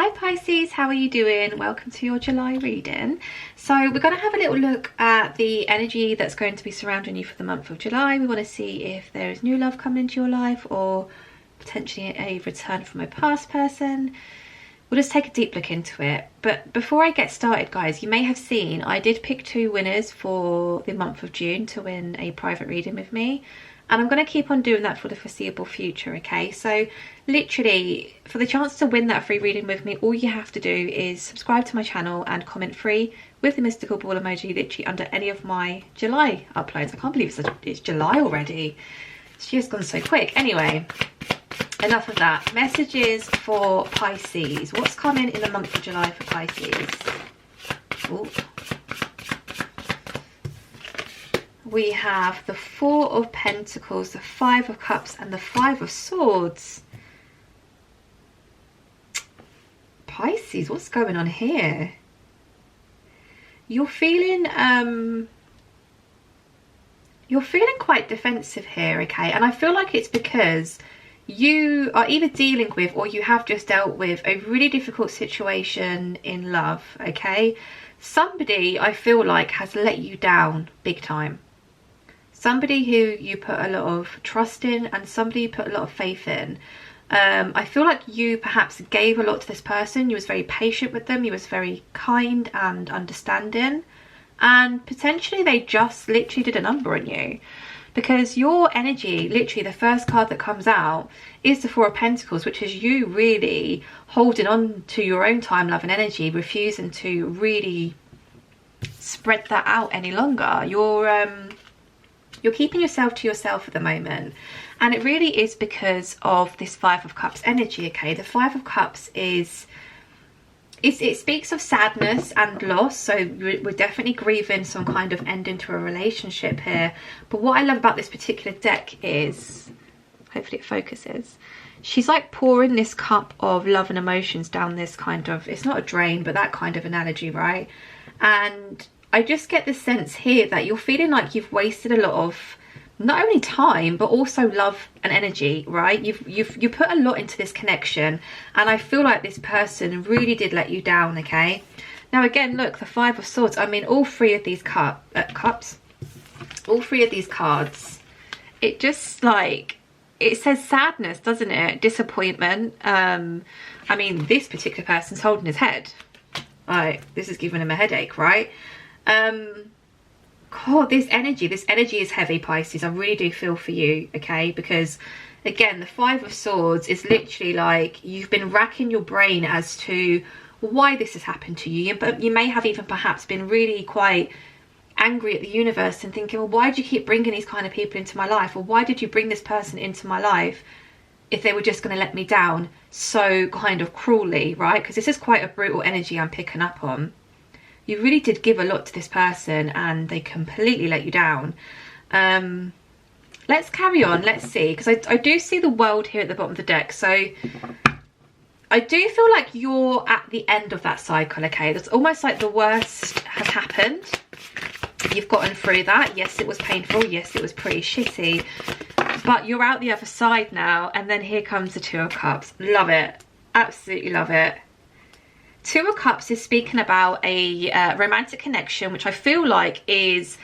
Hi Pisces, how are you doing? Welcome to your July reading. So we're going to have a little look at the energy that's going to be surrounding you for the month of July. We want to see if there is new love coming into your life or potentially a return from a past person. We'll just take a deep look into it. But before I get started, guys, you may have seen I did pick 2 winners for the month of June to win a private reading with me. And I'm going to keep on doing that for the foreseeable future, okay? So literally, for the chance to win that free reading with me, all you have to do is subscribe to my channel and comment free with the mystical ball emoji literally under any of my July uploads. I can't believe it's July already. It's just gone so quick. Anyway, enough of that. Messages for Pisces. What's coming in the month of July for Pisces? Ooh. We have the 4 of Pentacles, the 5 of Cups, and the 5 of Swords. Pisces, what's going on here? You're feeling quite defensive here, okay? And I feel like it's because you are either dealing with or you have just dealt with a really difficult situation in love, okay? Somebody, I feel like, has let you down big time. Somebody who you put a lot of trust in and somebody you put a lot of faith in. I feel like you perhaps gave a lot to this person. You was very patient with them. You was very kind and understanding. And potentially they just literally did a number on you. Because your energy, literally the first card that comes out is the 4 of Pentacles, which is you really holding on to your own time, love and energy, refusing to really spread that out any longer. You're keeping yourself to yourself at the moment, and it really is because of this 5 of Cups energy, okay? The 5 of Cups it speaks of sadness and loss, so we're definitely grieving some kind of ending to a relationship here. But what I love about this particular deck is, hopefully it focuses, she's like pouring this cup of love and emotions down this kind of, it's not a drain, but that kind of analogy, right? And I just get the sense here that you're feeling like you've wasted a lot of not only time but also love and energy, right? You put a lot into this connection, and I feel like this person really did let you down, okay? Now again, look, the 5 of Swords. I mean, all 3 of these cups, all 3 of these cards, it just like, it says sadness, doesn't it? Disappointment. I mean, this particular person's holding his head. Like, this is giving him a headache, right? God, this energy is heavy, Pisces. I really do feel for you, okay? Because again, the 5 of Swords is literally like you've been racking your brain as to why this has happened to you. But you may have even perhaps been really quite angry at the universe and thinking, well, why do you keep bringing these kind of people into my life? Or why did you bring this person into my life if they were just going to let me down so kind of cruelly, right? Because this is quite a brutal energy I'm picking up on. You really did give a lot to this person and they completely let you down. Let's carry on. Let's see. Because I do see the World here at the bottom of the deck. So I do feel like you're at the end of that cycle, okay? That's almost like the worst has happened. You've gotten through that. Yes, it was painful. Yes, it was pretty shitty. But you're out the other side now. And then here comes the 2 of Cups. Love it. Absolutely love it. 2 of Cups is speaking about a romantic connection, which I feel like is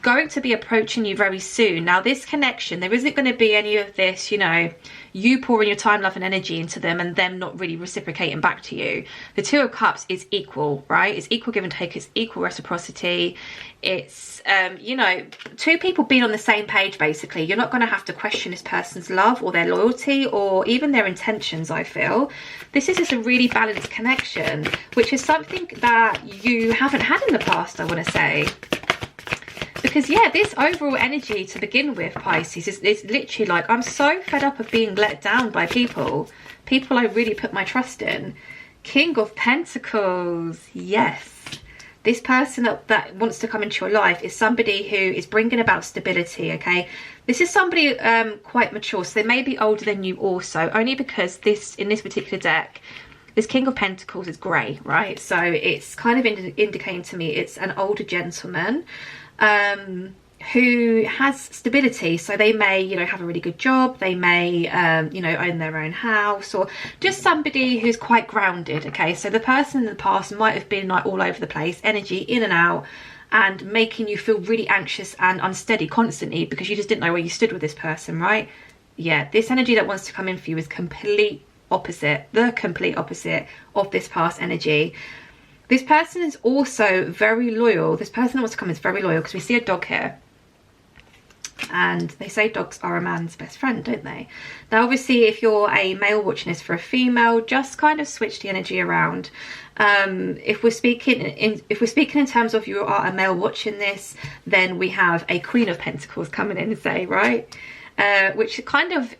going to be approaching you very soon. Now, this connection, there isn't going to be any of this, you know, you pouring your time, love and energy into them and them not really reciprocating back to you. The 2 of Cups is equal, right? It's equal give and take. It's equal reciprocity. It's, you know, 2 people being on the same page, basically. You're not going to have to question this person's love or their loyalty or even their intentions, I feel. This is just a really balanced connection, which is something that you haven't had in the past, I want to say. Because yeah, this overall energy to begin with, Pisces, is literally like, I'm so fed up of being let down by people I really put my trust in. King of Pentacles, yes. This person that wants to come into your life is somebody who is bringing about stability, okay? This is somebody quite mature, so they may be older than you also, only because in this particular deck, this King of Pentacles is grey, right? So it's kind of indicating to me it's an older gentleman who has stability. So they may, you know, have a really good job, they may you know, own their own house, or just somebody who's quite grounded. Okay, so the person in the past might have been like all over the place, energy in and out, and making you feel really anxious and unsteady constantly because you just didn't know where you stood with this person, right? Yeah, this energy that wants to come in for you is complete opposite, the complete opposite of this past energy. This person is also very loyal. This person that wants to come is very loyal, because we see a dog here. And they say dogs are a man's best friend, don't they? Now, obviously, if you're a male watching this for a female, just kind of switch the energy around. If we're speaking in terms of you are a male watching this, then we have a Queen of Pentacles coming in, say, right? Which kind of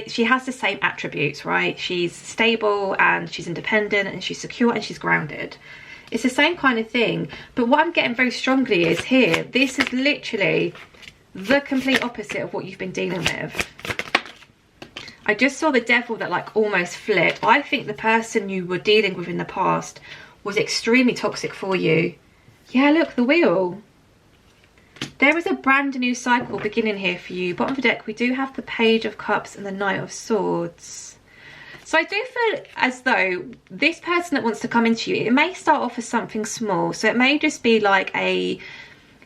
she has the same attributes, right? She's stable and she's independent and she's secure and she's grounded. It's the same kind of thing. But what I'm getting very strongly is here, this is literally the complete opposite of what you've been dealing with. I just saw the Devil that like almost flipped. I think the person you were dealing with in the past was extremely toxic for you. Yeah, look, the Wheel. There is a brand new cycle beginning here for you. Bottom of the deck, we do have the Page of Cups and the Knight of Swords. So I do feel as though this person that wants to come into you, it may start off as something small. So it may just be like a,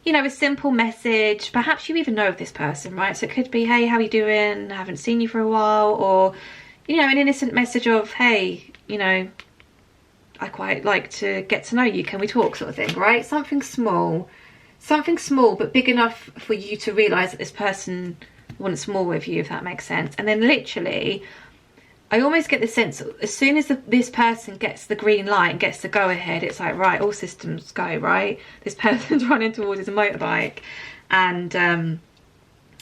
you know, a simple message. Perhaps you even know of this person, right? So it could be, hey, how are you doing? I haven't seen you for a while. Or, you know, an innocent message of, hey, you know, I quite like to get to know you. Can we talk, sort of thing, right? Something small but big enough for you to realise that this person wants more with you, if that makes sense. And then literally, I almost get the sense, as soon as this person gets the green light and gets the go ahead, it's like, right, all systems go, right? This person's running towards his motorbike, and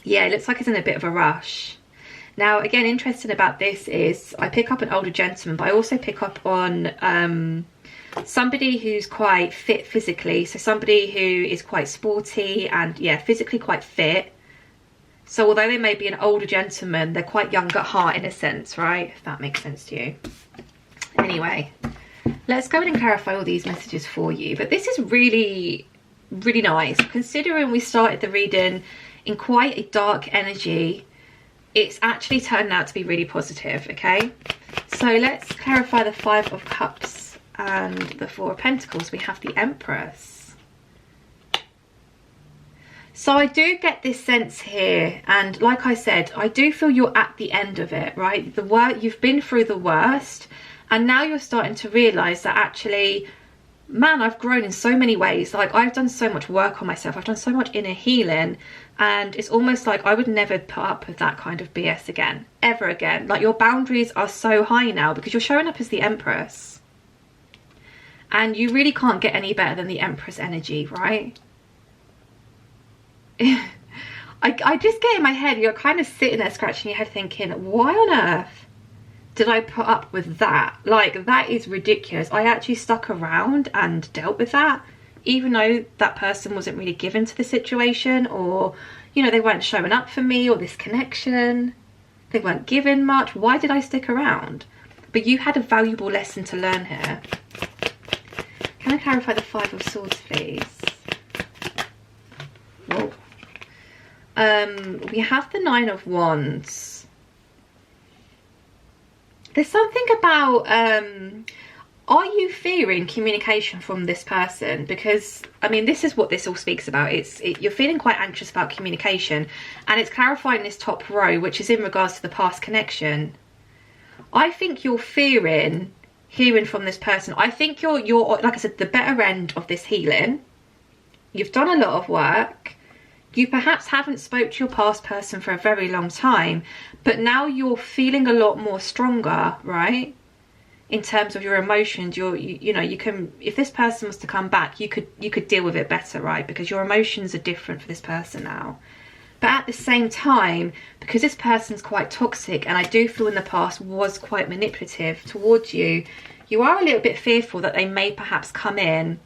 yeah, it looks like he's in a bit of a rush. Now, again, interesting about this is I pick up an older gentleman, but I also pick up on somebody who's quite fit physically. So somebody who is quite sporty and, yeah, physically quite fit. So although they may be an older gentleman, they're quite young at heart in a sense, right? If that makes sense to you. Anyway, let's go in and clarify all these messages for you. But this is really, really nice. Considering we started the reading in quite a dark energy, it's actually turned out to be really positive, okay? So let's clarify the Five of Cups and the Four of Pentacles. We have the Empress. So I do get this sense here, and like I said, I do feel you're at the end of it, right? You've been through the worst, and now you're starting to realise that actually, man, I've grown in so many ways. Like, I've done so much work on myself, I've done so much inner healing, and it's almost like I would never put up with that kind of BS again, ever again. Like, your boundaries are so high now because you're showing up as the Empress. And you really can't get any better than the Empress energy, right? I just get in my head, you're kind of sitting there scratching your head thinking, why on earth did I put up with that? Like, that is ridiculous. I actually stuck around and dealt with that, even though that person wasn't really given to the situation, or, you know, they weren't showing up for me, or this connection, they weren't given much. Why did I stick around? But you had a valuable lesson to learn here. Can I clarify the Five of Swords, please? Whoa. We have the Nine of Wands. There's something about, are you fearing communication from this person? Because, I mean, this is what this all speaks about. You're feeling quite anxious about communication, and it's clarifying this top row, which is in regards to the past connection. I think you're fearing hearing from this person. I think you're like I said, the better end of this healing. You've done a lot of work. You perhaps haven't spoke to your past person for a very long time, but now you're feeling a lot more stronger, right? In terms of your emotions, you know, you can, if this person was to come back, you could deal with it better, right? Because your emotions are different for this person now. But at the same time, because this person's quite toxic, and I do feel in the past was quite manipulative towards you, you are a little bit fearful that they may perhaps come in,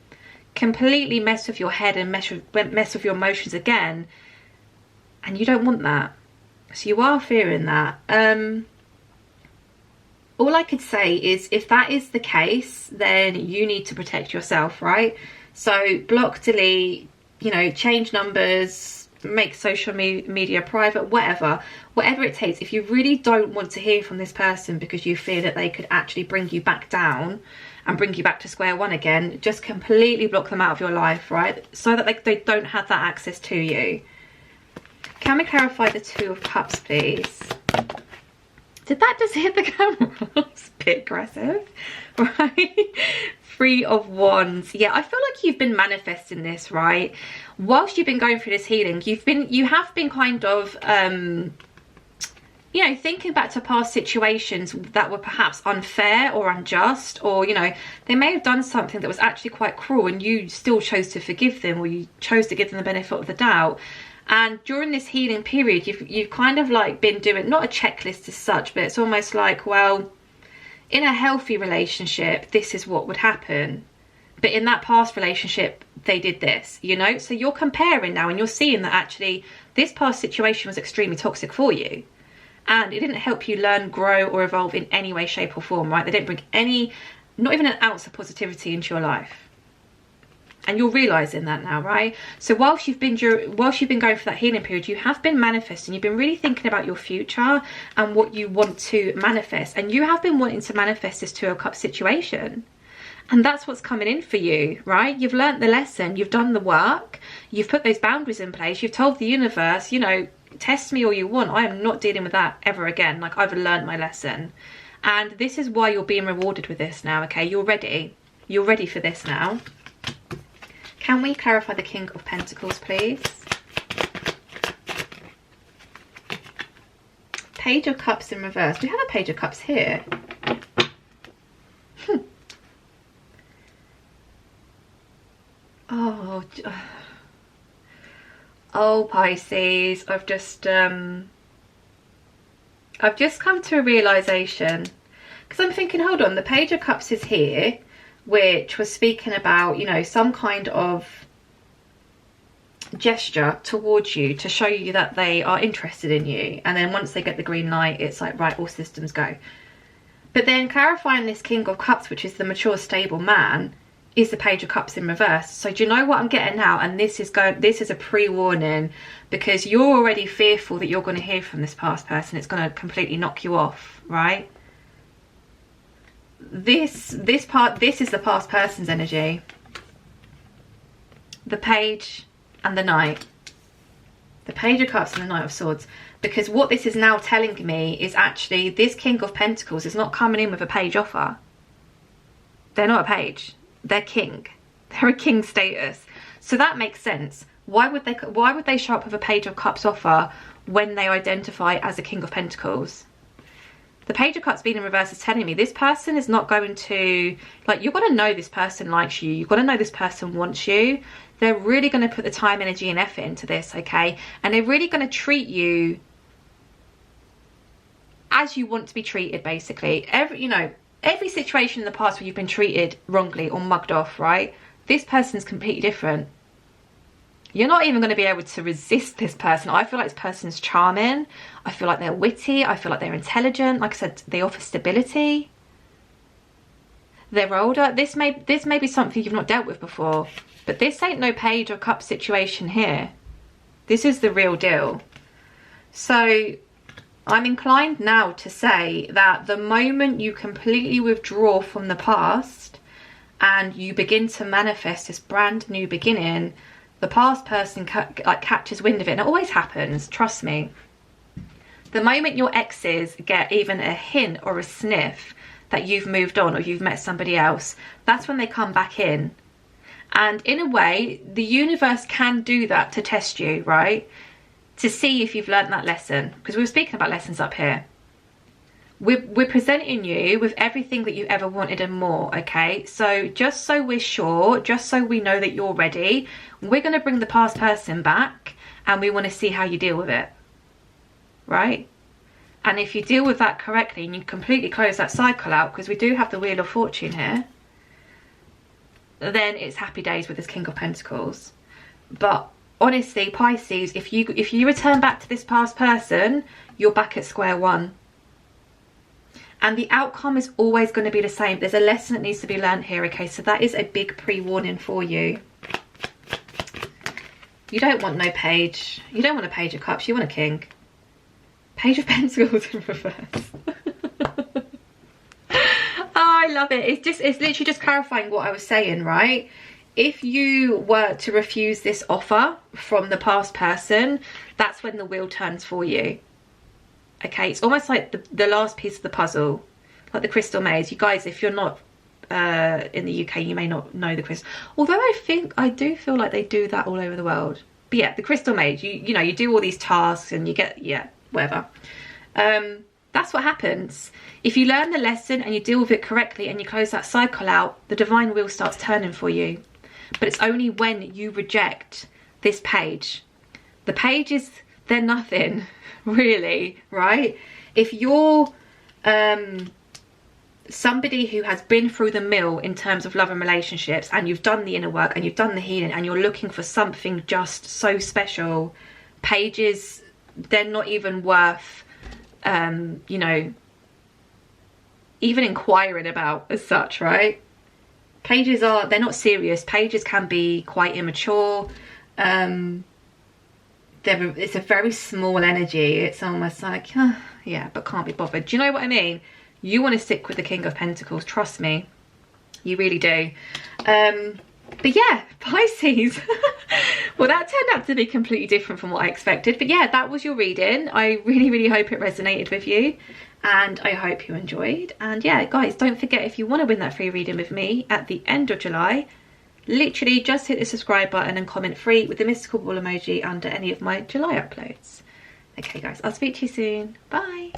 completely mess with your head and mess with your emotions again, and you don't want that. So you are fearing that. All I could say is, if that is the case, then you need to protect yourself, right? So block, delete, you know, change numbers, make social media private, whatever it takes. If you really don't want to hear from this person because you fear that they could actually bring you back down and bring you back to square one again, just completely block them out of your life, right? So that they don't have that access to you. Can we clarify the Two of Cups, please? Did that just hit the camera? It's a bit aggressive, right? Three of Wands. Yeah, I feel like you've been manifesting this, right? Whilst you've been going through this healing, you have been kind of you know, thinking back to past situations that were perhaps unfair or unjust, or, you know, they may have done something that was actually quite cruel and you still chose to forgive them, or you chose to give them the benefit of the doubt. And during this healing period, you've kind of like been doing, not a checklist as such, but it's almost like, well, in a healthy relationship, this is what would happen. But in that past relationship, they did this, you know? So you're comparing now and you're seeing that actually this past situation was extremely toxic for you. And it didn't help you learn, grow, or evolve in any way, shape, or form, right? They didn't bring any, not even an ounce of positivity into your life. And you're realizing that now, right? So whilst you've been going through that healing period, you have been manifesting. You've been really thinking about your future and what you want to manifest. And you have been wanting to manifest this Two of Cups situation. And that's what's coming in for you, right? You've learnt the lesson. You've done the work. You've put those boundaries in place. You've told the universe, you know, test me all you want. I am not dealing with that ever again. Like, I've learned my lesson. And this is why you're being rewarded with this now, okay? You're ready. You're ready for this now. Can we clarify the King of Pentacles, please? Page of Cups in reverse. Do we have a Page of Cups here? Oh, Pisces, I've just come to a realization, because I'm thinking, hold on, the Page of Cups is here, which was speaking about, you know, some kind of gesture towards you to show you that they are interested in you. And then once they get the green light, it's like, right, all systems go. But then clarifying this King of Cups, which is the mature, stable man, is the Page of Cups in reverse. So do you know what I'm getting now? And this is a pre-warning, because you're already fearful that you're going to hear from this past person. It's going to completely knock you off, right? This is the past person's energy. The Page and the Knight. The Page of Cups and the Knight of Swords. Because what this is now telling me is actually this King of Pentacles is not coming in with a page offer. They're not a page. They're king. They're a king status. So that makes sense. Why would they show up with a Page of Cups offer when they identify as a King of Pentacles? The Page of Cups being in reverse is telling me this person is not going to, like, you've got to know this person likes you. You've got to know this person wants you. They're really going to put the time, energy and effort into this, okay? And they're really going to treat you as you want to be treated, basically. Every situation in the past where you've been treated wrongly or mugged off, right? This person's completely different. You're not even going to be able to resist this person. I feel like this person's charming. I feel like they're witty. I feel like they're intelligent. Like I said, they offer stability. They're older. This may be something you've not dealt with before. But this ain't no Page of Cups situation here. This is the real deal. So I'm inclined now to say that the moment you completely withdraw from the past and you begin to manifest this brand new beginning, the past person catches wind of it. And it always happens, trust me. The moment your exes get even a hint or a sniff that you've moved on or you've met somebody else, that's when they come back in. And in a way, the universe can do that to test you, right? To see if you've learned that lesson. Because we were speaking about lessons up here. We're presenting you with everything that you ever wanted and more, okay? So just so we're sure, just so we know that you're ready, we're going to bring the past person back and we want to see how you deal with it, right? And if you deal with that correctly and you completely close that cycle out, because we do have the Wheel of Fortune here, then it's happy days with this King of Pentacles. But honestly, Pisces, if you return back to this past person, you're back at square one. And the outcome is always going to be the same. There's a lesson that needs to be learned here, okay? So that is a big pre-warning for you. You don't want no page. You don't want a page of cups. You want a king. Page of pentacles in reverse. Oh, I love it. It's literally just clarifying what I was saying, right? If you were to refuse this offer from the past person, that's when the wheel turns for you. Okay, it's almost like the last piece of the puzzle, like the crystal maze. You guys, if you're not in the UK, you may not know the crystal, although I do feel like they do that all over the world. But yeah, the crystal maze, you know, you do all these tasks and you get, yeah, whatever. That's what happens. If you learn the lesson and you deal with it correctly and you close that cycle out, the divine wheel starts turning for you. But it's only when you reject this page. The pages, they're nothing, really, right? If you're somebody who has been through the mill in terms of love and relationships, and you've done the inner work and you've done the healing and you're looking for something just so special, pages, they're not even worth you know, even inquiring about as such, right? Pages are, they're not serious. Pages can be quite immature. It's a very small energy. It's almost like, yeah, but can't be bothered. Do you know what I mean? You want to stick with the King of Pentacles, trust me. You really do. But yeah, Pisces. Well, that turned out to be completely different from what I expected. But yeah, that was your reading. I really, really hope it resonated with you. And I hope you enjoyed. And yeah, guys, don't forget, if you want to win that free reading with me at the end of July, literally just hit the subscribe button and comment free with the mystical ball emoji under any of my July uploads. Okay, guys, I'll speak to you soon. Bye.